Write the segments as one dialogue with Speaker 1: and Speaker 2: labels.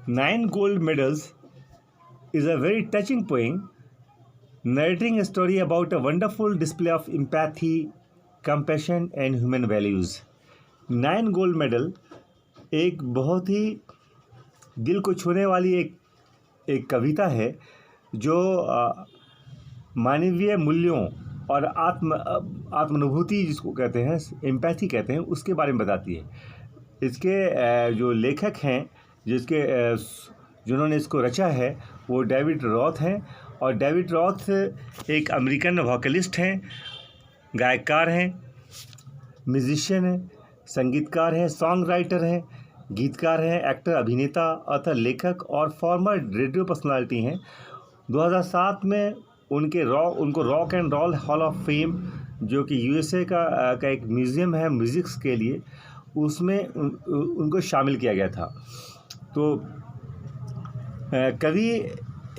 Speaker 1: Nine Gold Medals is a very touching poem narrating a story about a wonderful display of empathy, compassion and human values. Nine gold medal एक बहुत ही दिल को छूने वाली एक कविता है जो मानवीय मूल्यों और आत्मानुभूति जिसको कहते हैं, एम्पैथी कहते हैं, उसके बारे में बताती है। इसके जो लेखक हैं जिन्होंने इसको रचा है वो डेविड रॉथ हैं। और डेविड रॉथ एक अमेरिकन वोकलिस्ट हैं, गायककार हैं, म्यूजिशियन हैं, संगीतकार हैं, सॉन्ग राइटर हैं, गीतकार हैं, एक्टर, अभिनेता, अथर, लेखक और फॉर्मर रेडियो पर्सनालिटी हैं। 2007 में उनको Rock and Roll Hall of Fame जो कि यूएसए का एक म्यूज़ियम है म्यूज़िक्स के लिए, उसमें उनको शामिल किया गया था। तो कवि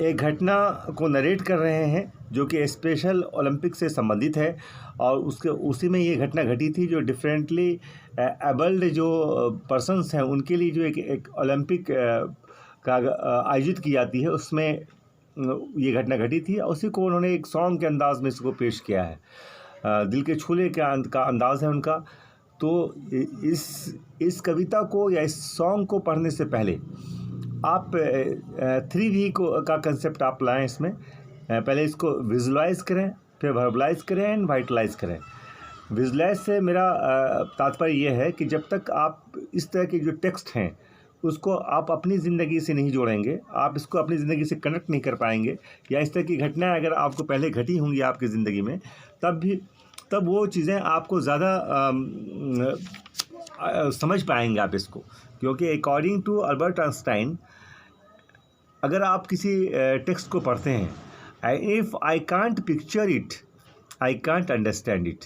Speaker 1: एक घटना को नरेट कर रहे हैं जो कि स्पेशल ओलंपिक से संबंधित है और उसी में ये घटना घटी थी जो डिफरेंटली एबल्ड जो पर्सन्स हैं उनके लिए जो एक ओलंपिक का आयोजित की जाती है, उसमें ये घटना घटी थी। उसी को उन्होंने एक सॉन्ग के अंदाज में इसको पेश किया है। दिल के छूले का अंदाज़ है उनका। तो इस कविता को या इस सॉन्ग को पढ़ने से पहले आप 3V का कंसेप्ट आप लाएँ इसमें। पहले इसको विजुलाइज़ करें, फिर वर्बलाइज़ करें एंड वाइटलाइज़ करें। विजुलाइज़ से मेरा तात्पर्य ये है कि जब तक आप इस तरह के जो टेक्स्ट हैं उसको आप अपनी ज़िंदगी से नहीं जोड़ेंगे, आप इसको अपनी ज़िंदगी से कनेक्ट नहीं कर पाएंगे, या इस तरह की घटनाएं अगर आपको पहले घटी होंगी आपकी ज़िंदगी में तब वो चीज़ें आपको ज़्यादा समझ पाएंगे आप इसको। क्योंकि अकॉर्डिंग टू अल्बर्ट आइंस्टाइन, अगर आप किसी टेक्स्ट को पढ़ते हैं, if I can't picture it I can't understand it,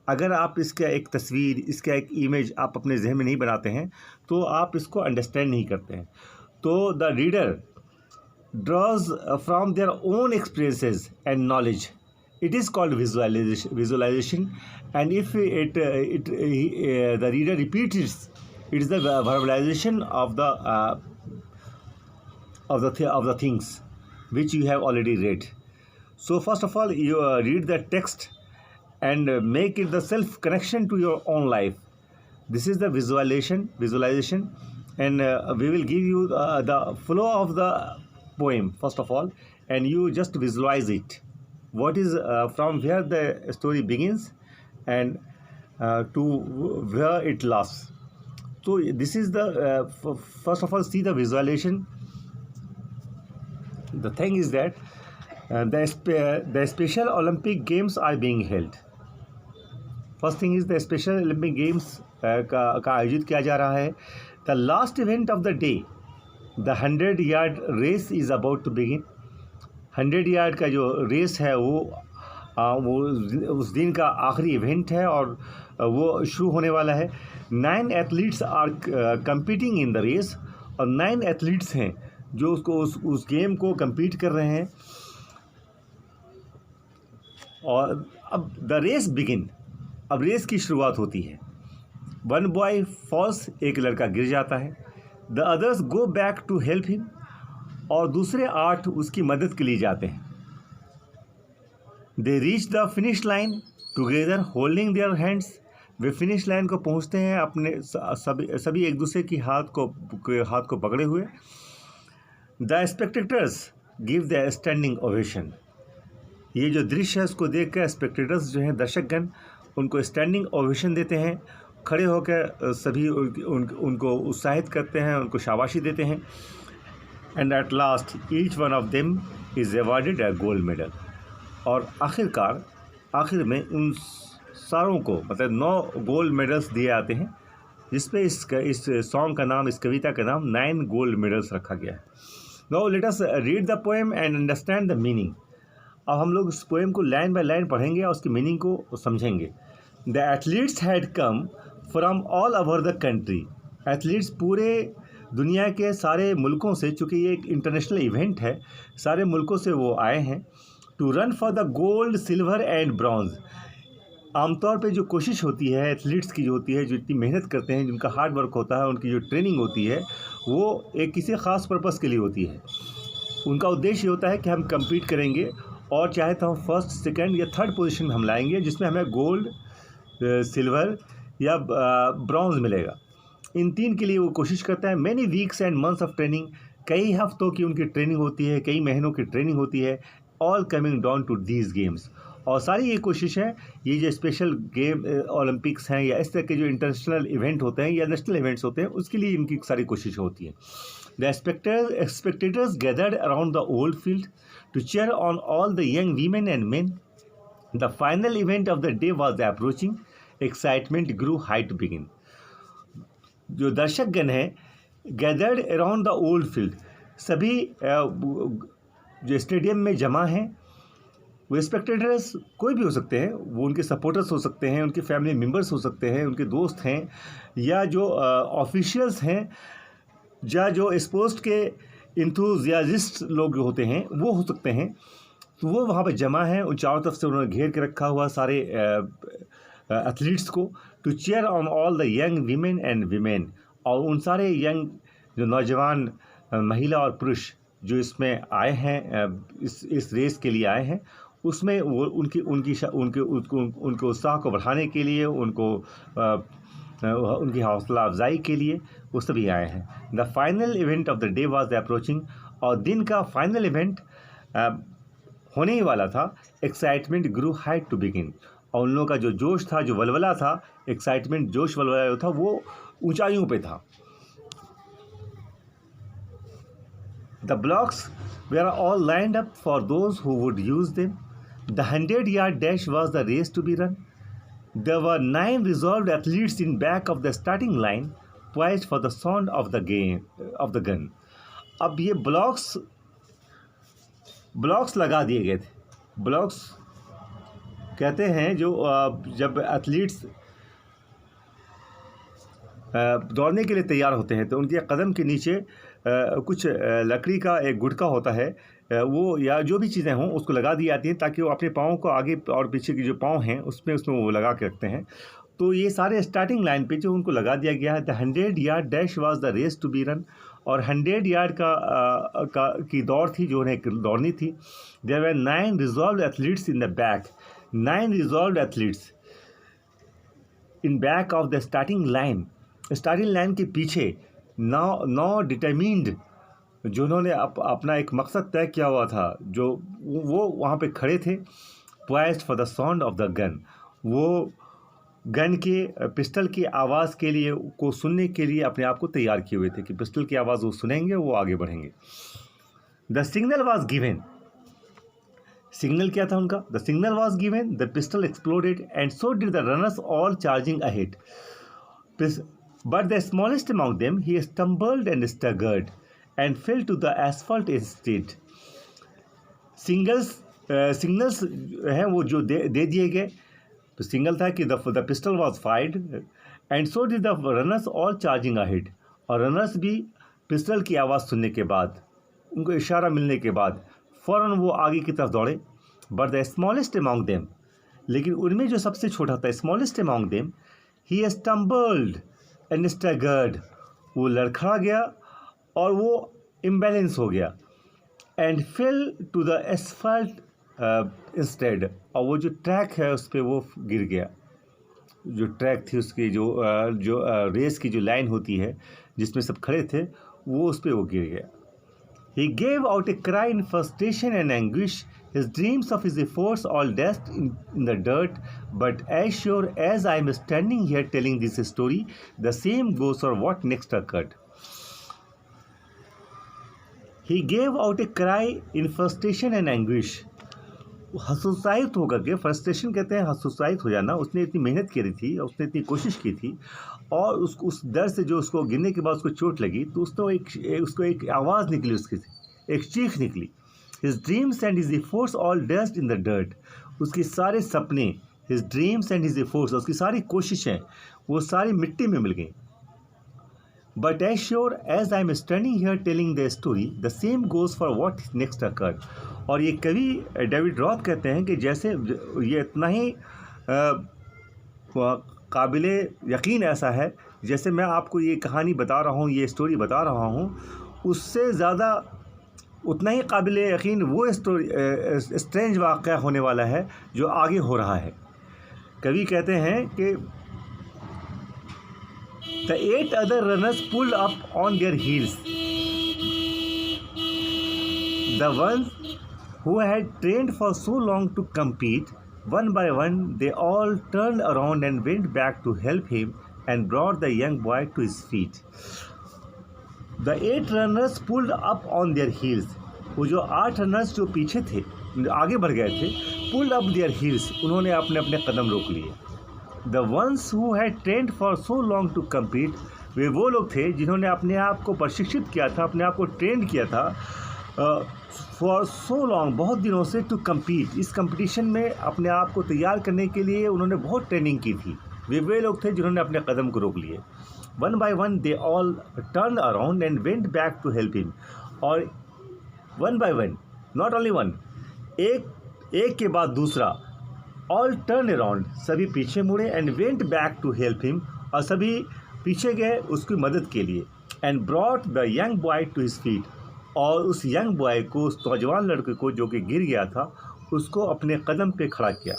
Speaker 1: अगर आप इसका एक तस्वीर, इसका एक इमेज आप अपने जहन में नहीं बनाते हैं तो आप इसको अंडरस्टैंड नहीं करते हैं। तो the reader draws from their own experiences and knowledge, it is called visualization, and if the reader repeats it is the verbalization of the things which you have already read. So first of all you read the text and make it the self connection to your own life. This is the visualization, and we will give you the flow of the poem first of all, and you just visualize it. What is from where the story begins and to where it lasts. So this is the first of all, see the visualization. The thing is that the Special Olympic Games are being held. First thing is the Special Olympic Games का आयोजित किया जा रहा है. The last event of the day, the 100-yard race is about to begin. 100 yard का जो race है वो उस दिन का आखिरी इवेंट है और वो शुरू होने वाला है। 9 athletes are competing in the race, और 9 एथलीट्स हैं जो उस गेम को compete कर रहे हैं। और अब द रेस बिगिन, अब रेस की शुरुआत होती है। 1 बॉय फॉल्स, एक लड़का गिर जाता है। The others go back to help him, और दूसरे 8 उसकी मदद के लिए जाते हैं। They reach the finish line together holding their hands, वे फिनिश लाइन को पहुंचते हैं अपने सभी एक दूसरे की हाथ को पकड़े हुए। The spectators give the standing ovation, ये जो दृश्य है उसको देख कर स्पेक्टेटर्स जो हैं, दर्शकगण, उनको स्टैंडिंग ओवेशन देते हैं। खड़े होकर सभी उनको उत्साहित करते हैं, उनको शाबाशी देते हैं। And at last each one of them is awarded a gold medal. और आखिर में उन सारों को मतलब 9 गोल्ड मेडल्स दिए जाते हैं, जिसपे इस सॉन्ग का नाम, इस कविता का नाम 9 गोल्ड मेडल्स रखा गया है। Now let us read the poem and understand the meaning. अब हम लोग इस पोएम को लाइन बाय लाइन पढ़ेंगे और उसकी मीनिंग को समझेंगे। The athletes had come from all over the country. Athletes पूरे दुनिया के सारे मुल्कों से, चूँकि ये एक इंटरनेशनल इवेंट है, सारे मुल्कों से वो आए हैं। To run for the gold, silver and bronze, आमतौर पे जो कोशिश होती है एथलीट्स की, जो होती है, जो इतनी मेहनत करते हैं, जिनका हार्ड वर्क होता है, उनकी जो ट्रेनिंग होती है, वो एक किसी ख़ास पर्पस के लिए होती है। उनका उद्देश्य होता है कि हम compete करेंगे और चाहे तो हम फर्स्ट, सेकंड या थर्ड पोजीशन में हम लाएंगे, जिसमें हमें गोल्ड, सिल्वर या ब्रॉन्ज मिलेगा। इन 3 के लिए वो कोशिश करता है। Many weeks and months of training, कई हफ्तों की उनकी ट्रेनिंग होती है, कई महीनों की ट्रेनिंग होती है, all coming down to these games. और सारी ये कोशिश है, ये जो स्पेशल गेम ओलंपिक्स हैं या इस तरह के जो इंटरनेशनल इवेंट होते हैं या नेशनल इवेंट्स होते हैं, उसके लिए इनकी सारी कोशिश होती है। The spectators gathered around the old field to cheer on all the young women and men. The final event of the day was approaching. Excitement grew high to begin. जो दर्शक गण हैं, gathered around the old field, सभी जो stadium में जमा हैं, वो स्पेक्टेटर्स कोई भी हो सकते हैं, वो उनके सपोर्टर्स हो सकते हैं, उनके फैमिली मेम्बर्स हो सकते हैं, उनके दोस्त हैं, या जो ऑफिशियल्स हैं, या जो स्पोर्ट्स के इंथुजियाजिस्ट लोग होते हैं वो हो सकते हैं। तो वो वहाँ पे जमा हैं, उन चारों तरफ से उन्होंने घेर के रखा हुआ सारे एथलीट्स को, to cheer on all the young women and women. और उन सारे यंग जो नौजवान महिला और पुरुष जो इसमें आए हैं, इस रेस के लिए आए हैं, उसमें वो उनके उत्साह को बढ़ाने के लिए, उनकी हौसला अफजाई के लिए वो सभी आए हैं। The final event of the day was approaching, और दिन का फाइनल इवेंट होने ही वाला था। Excitement grew high to begin, और उन लोगों का जो जोश था, जो वलवला था, एक्साइटमेंट, जोश, वलवला जो था, वो ऊंचाइयों पे था। The blocks were all lined up for those who would use them. The 100-yard dash was the race to be run. There were 9 resolved athletes in back of the starting line, poised for the sound of the gun. अब ये blocks लगा दिए गए थे। Blocks कहते हैं जो जब एथलीट्स दौड़ने के लिए तैयार होते हैं तो उनके कदम के नीचे कुछ लकड़ी का एक गुटका होता है, वो या जो भी चीज़ें हों उसको लगा दी जाती हैं, ताकि वो अपने पाँव को आगे और पीछे की जो पाँव हैं उसमें वो लगा के रखते हैं। तो ये सारे स्टार्टिंग लाइन पे जो उनको लगा दिया गया है। The 100-yard dash was the race to be run, और 100 यार्ड की दौड़ थी जो उन्हें दौड़नी थी। There were 9 resolved athletes in the back. 9 resolved athletes in back of the starting line. Starting line के पीछे 9 डिटरमिन्ड, जो उन्होंने अपना एक मकसद तय किया हुआ था, जो वो वहाँ पे खड़े थे। Poised for the sound of the gun, वो गन के पिस्टल की आवाज़ के लिए को सुनने के लिए अपने आप को तैयार किए हुए थे कि पिस्टल की आवाज़ वो सुनेंगे, वो आगे बढ़ेंगे। The signal was given, signal क्या था उनका? The signal was given, the pistol exploded and so did the runners all charging ahead, but the smallest among them he stumbled and staggered and fell to the asphalt instead. Signals हैं वो जो दे दिए गए। तो single था कि the pistol was fired and so did the runners all charging ahead, और runners भी पिस्टल की आवाज़ सुनने के बाद, उनको इशारा मिलने के बाद फ़ौरन वो आगे की तरफ दौड़े। But the smallest among them, लेकिन उनमें जो सबसे छोटा था, smallest among them, he stumbled and staggered, वो लड़खड़ा गया और वो इम्बैलेंस हो गया। And fell to the asphalt instead, और वो जो ट्रैक है उस पर वो गिर गया। जो ट्रैक थी उसकी जो रेस की जो लाइन होती है जिसमें सब खड़े थे, वो उस पर वो गिर गया। He gave out a cry in frustration and anguish. His dreams of his efforts all dashed in the dirt. But as sure as I am standing here telling this story, the same goes for what next occurred. He gave out a cry in frustration and anguish. हतोत्साहित होकर के, frustration कहते हैं हतोत्साहित हो जाना। उसने इतनी मेहनत करी थी, उसने इतनी कोशिश की थी, और उस डर से जो उसको गिरने के बाद उसको चोट लगी, तो उसको एक आवाज़ निकली, उसकी एक चीख निकली। His dreams and his efforts all dust in the dirt, उसके सारे सपने, his dreams and his efforts, उसकी सारी कोशिशें वो सारी मिट्टी में मिल गई। But as sure as I am standing here telling the story, the same goes for what next occurred. और ये कवि डेविड रॉथ कहते हैं कि जैसे ये इतना ही काबिले यकीन ऐसा है जैसे मैं आपको ये कहानी बता रहा हूँ, ये स्टोरी बता रहा हूँ, उससे ज़्यादा उतना ही काबिले यकीन वो स्ट्रेंज वाक़या होने वाला है जो आगे हो रहा है। कवि कहते हैं कि the 8 other runners pulled up on their heels. The ones who had trained for so long to compete, one by one they all turned around and went back to help him and brought the young boy to his feet. The 8 runners pulled up on their heels. वो जो 8 runners जो पीछे थे, आगे बढ़ गए थे, pulled up their heels, उन्होंने अपने अपने कदम रोक लिए। The ones who had trained for so long to compete, वे वो लोग थे जिन्होंने अपने आप को प्रशिक्षित किया था, अपने आप को ट्रेन किया था फॉर सो लॉन्ग, बहुत दिनों से, टू कम्पीट, इस कंपटीशन में अपने आप को तैयार करने के लिए उन्होंने बहुत ट्रेनिंग की थी। वे लोग थे जिन्होंने अपने कदम को रोक लिए। One by one they all turn around and went back to help him, और one by one, not only one, एक के बाद दूसरा, ऑल टर्न अराउंड, सभी पीछे मुड़े, and went back to help him, और सभी पीछे गए उसकी मदद के लिए, and brought the young boy to his feet, और उस यंग बॉय को, उस नौजवान लड़के को जो कि गिर गया था, उसको अपने कदम पे खड़ा किया।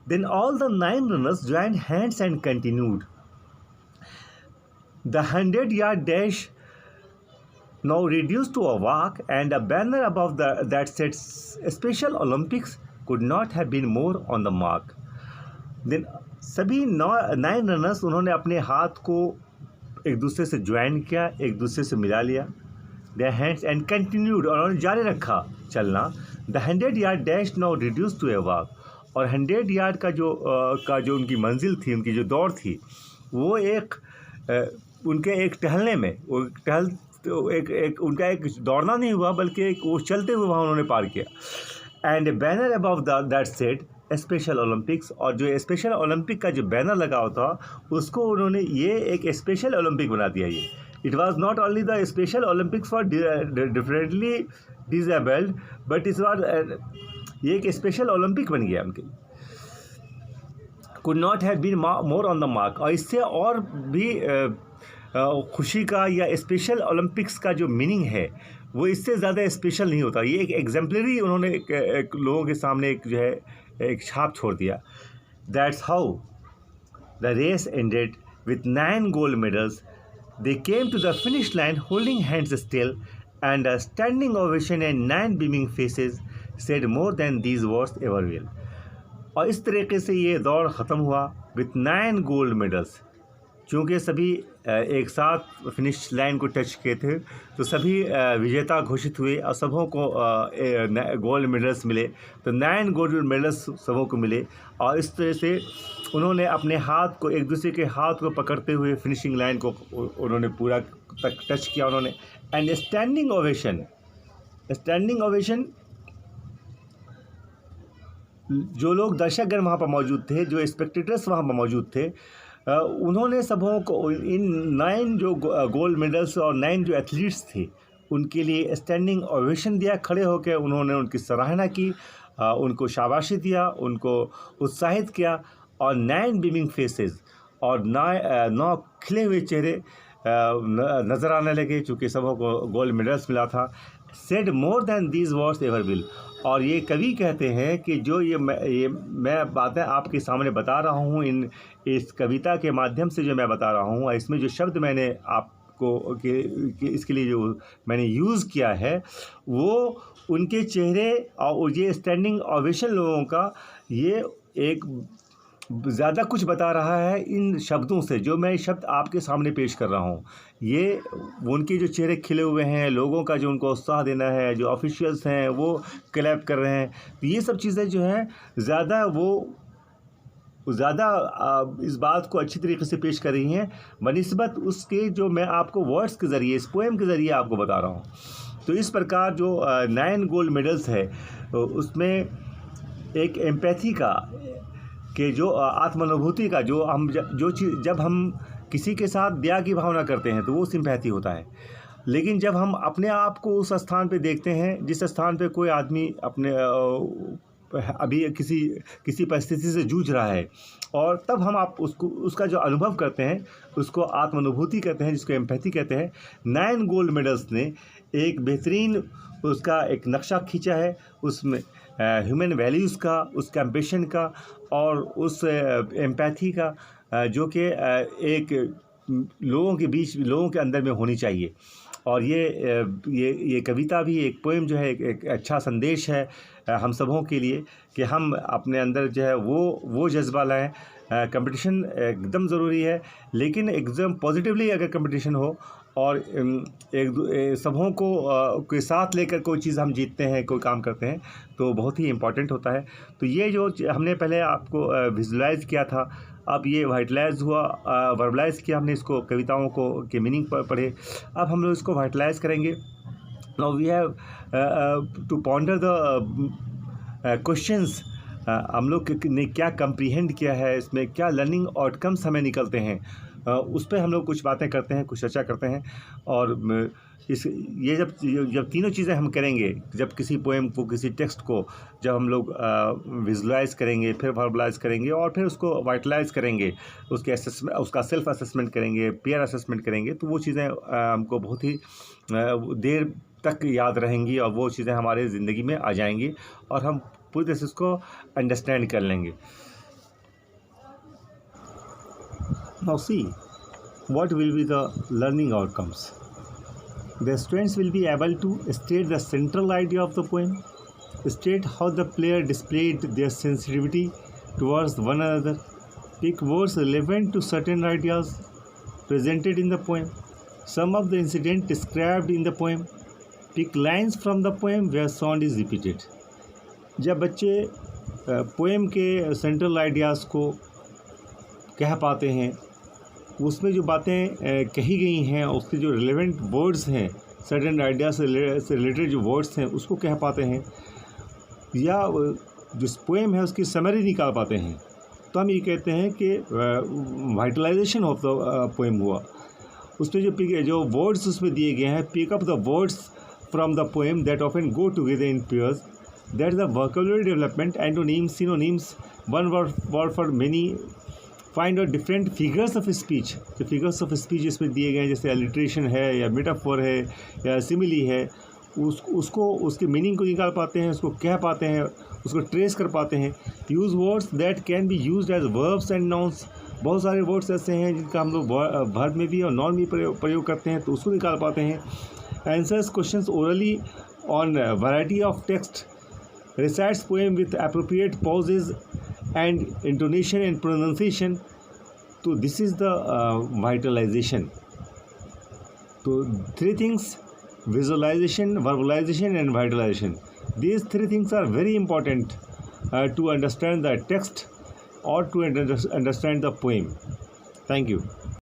Speaker 1: Then all the 9 runners joined hands and continued. The 100-yard dash now reduced to a walk, and a banner above that said Special Olympics could not have been more on the mark. Then सभी 9 runners, उन्होंने अपने हाथ को एक दूसरे से join किया, एक दूसरे से मिला लिया। Their hands and continued, और उन्होंने जारी रखा चलना। The 100-yard dash now reduced to a walk, और 100 यार्ड का जो उनकी मंजिल थी, उनकी जो दौड़ थी, वो उनके एक टहलने में, उनका एक दौड़ना नहीं हुआ, बल्कि वो चलते हुए वहाँ उन्होंने पार किया। And banner above that said special Olympics, और जो स्पेशल ओलंपिक का जो बैनर लगा हुआ था, उसको उन्होंने ये एक स्पेशल ओलंपिक बना दिया। ये it was not only the special Olympics for differently disabled, but इस बार ये एक स्पेशल ओलंपिक बन गया उनके। Could not have been more on the mark, और इससे और भी खुशी का या स्पेशल ओलंपिक्स का जो मीनिंग है, वो इससे ज़्यादा स्पेशल नहीं होता। ये एक एग्जाम्पलरी उन्होंने एक लोगों के सामने एक जो है एक छाप छोड़ दिया। That's how the race ended with 9 gold medals. They came to the finish line holding hands still, and a standing ovation and 9 beaming faces said more than these words ever will। और इस तरीके से ये दौड़ ख़त्म हुआ with 9 gold medals. चूँकि सभी एक साथ फिनिश लाइन को टच किए थे, तो सभी विजेता घोषित हुए और सबों को गोल्ड मेडल्स मिले। तो 9 गोल्ड मेडल्स सबों को मिले, और इस तरह से उन्होंने अपने हाथ को, एक दूसरे के हाथ को पकड़ते हुए फिनिशिंग लाइन को उन्होंने पूरा तक टच किया उन्होंने। एंड स्टैंडिंग ओवेशन, जो लोग दर्शकगण वहाँ पर मौजूद थे, जो स्पेक्टेटर्स वहाँ पर मौजूद थे, उन्होंने सबों को इन 9 जो गोल्ड मेडल्स और 9 जो एथलीट्स थे, उनके लिए स्टैंडिंग ओवेशन दिया। खड़े होकर उन्होंने उनकी सराहना की, उनको शाबाशी दिया, उनको उत्साहित किया, और 9 बीमिंग फेसेस, और 9 खिले हुए चेहरे नज़र आने लगे, चूँकि सबों को गोल्ड मेडल्स मिला था। Said more than these words ever will, और ये कवि कहते हैं कि जो ये मैं बातें आपके सामने बता रहा हूँ, इस कविता के माध्यम से जो मैं बता रहा हूँ, इसमें जो शब्द मैंने आपको कि इसके लिए जो मैंने यूज़ किया है, वो उनके चेहरे और ये स्टैंडिंग ओवेशन लोगों का, ये एक ज़्यादा कुछ बता रहा है इन शब्दों से, जो मैं शब्द आपके सामने पेश कर रहा हूँ। ये उनके जो चेहरे खिले हुए हैं, लोगों का जो उनको उत्साह देना है, जो ऑफिशियल्स हैं वो क्लैप कर रहे हैं, तो ये सब चीज़ें जो हैं ज़्यादा इस बात को अच्छी तरीके से पेश कर रही हैं बनिस्बत उसके जो मैं आपको वर्ड्स के ज़रिए, इस पोएम के ज़रिए आपको बता रहा हूँ। तो इस प्रकार जो 9 गोल्ड मेडल्स है, उसमें एक एम्पैथी का, कि जो आत्मानुभूति का, जो हम जब हम किसी के साथ दया की भावना करते हैं, तो वो सिंपैथी होता है। लेकिन जब हम अपने आप को उस स्थान पे देखते हैं, जिस स्थान पे कोई आदमी अपने अभी किसी परिस्थिति से जूझ रहा है, और तब हम आप उसका जो अनुभव करते हैं उसको आत्मानुभूति कहते हैं, जिसको एम्पैथी कहते हैं। 9 गोल्ड मेडल्स ने एक बेहतरीन उसका एक नक्शा खींचा है, उसमें ह्यूमन वैल्यूज़ का, उस कैम्पेशन का और उस एम्पैथी का, जो कि एक लोगों के बीच, लोगों के अंदर में होनी चाहिए। और ये कविता भी, एक पोएम जो है, एक अच्छा संदेश है हम सबों के लिए कि हम अपने अंदर जो है वो जज्बा लाएँ। कंपटीशन एकदम ज़रूरी है, लेकिन एकदम पॉजिटिवली अगर कंपटीशन हो और सबों को के साथ लेकर कोई चीज़ हम जीतते हैं, कोई काम करते हैं, तो बहुत ही इम्पॉर्टेंट होता है। तो ये जो हमने पहले आपको विजुलाइज़ किया था, अब ये वाइटलाइज हुआ, वर्बलाइज़ किया हमने इसको, कविताओं को के मीनिंग पढ़े। अब हम लोग इसको वाइटलाइज़ करेंगे। Now we have to ponder the questions. हम लोग ने क्या कंप्रीहेंड किया है, इसमें क्या लर्निंग आउटकम्स हमें निकलते हैं, उस पर हम लोग कुछ बातें करते हैं, कुछ चर्चा करते हैं। और ये जब तीनों चीज़ें हम करेंगे, जब किसी पोएम को, किसी टेक्स्ट को जब हम लोग विजुलाइज़ करेंगे, फिर वर्बलाइज़ करेंगे और फिर उसको वाइटलाइज़ करेंगे, उसका सेल्फ असेसमेंट करेंगे, पीयर असेसमेंट करेंगे, तो वो चीज़ें हमको बहुत ही देर तक याद रहेंगी और वो चीज़ें हमारे ज़िंदगी में आ जाएंगी और हम पूरी तरह से उसको अंडरस्टैंड कर लेंगे। Now see, what will be the learning outcomes? The students will be able to state the central idea of the poem, state how the player displayed their sensitivity towards one another, pick words relevant to certain ideas presented in the poem, sum up the incident described in the poem, pick lines from the poem where sound is repeated. जब बच्चे poem के central ideas को कह पाते हैं, उसमें जो बातें कही गई हैं, उसके जो रिलेवेंट वर्ड्स हैं, सर्टेन आइडिया से रिलेटेड जो वर्ड्स हैं, उसको कह पाते हैं, या जिस पोएम है उसकी समरी निकाल पाते हैं, तो हम ये कहते हैं कि वाइटलाइजेशन ऑफ द पोएम हुआ। उसमें जो वर्ड्स उसमें दिए गए हैं, pick up the words from the poem that often go together in pairs, that is the vocabulary development, antonyms, synonyms, one word for many, find out different figures of speech. जो figures of speech इसमें दिए गए हैं, जैसे alliteration है या metaphor है या सिमिली है, उसको उसके मीनिंग को निकाल पाते हैं, उसको कह पाते हैं, उसको ट्रेस कर पाते हैं। Use words that can be used as verbs and nouns. बहुत सारे वर्ड्स ऐसे हैं जिनका हम लोग वर्ब में भी और नॉन में प्रयोग करते हैं, तो उसको निकाल पाते हैं। Answers questions orally on variety of text, recites poem with appropriate pauses and intonation and pronunciation. So this is the vitalization. So 3 things: visualization, verbalization and vitalization. These 3 things are very important to understand the text or to understand the poem. Thank you.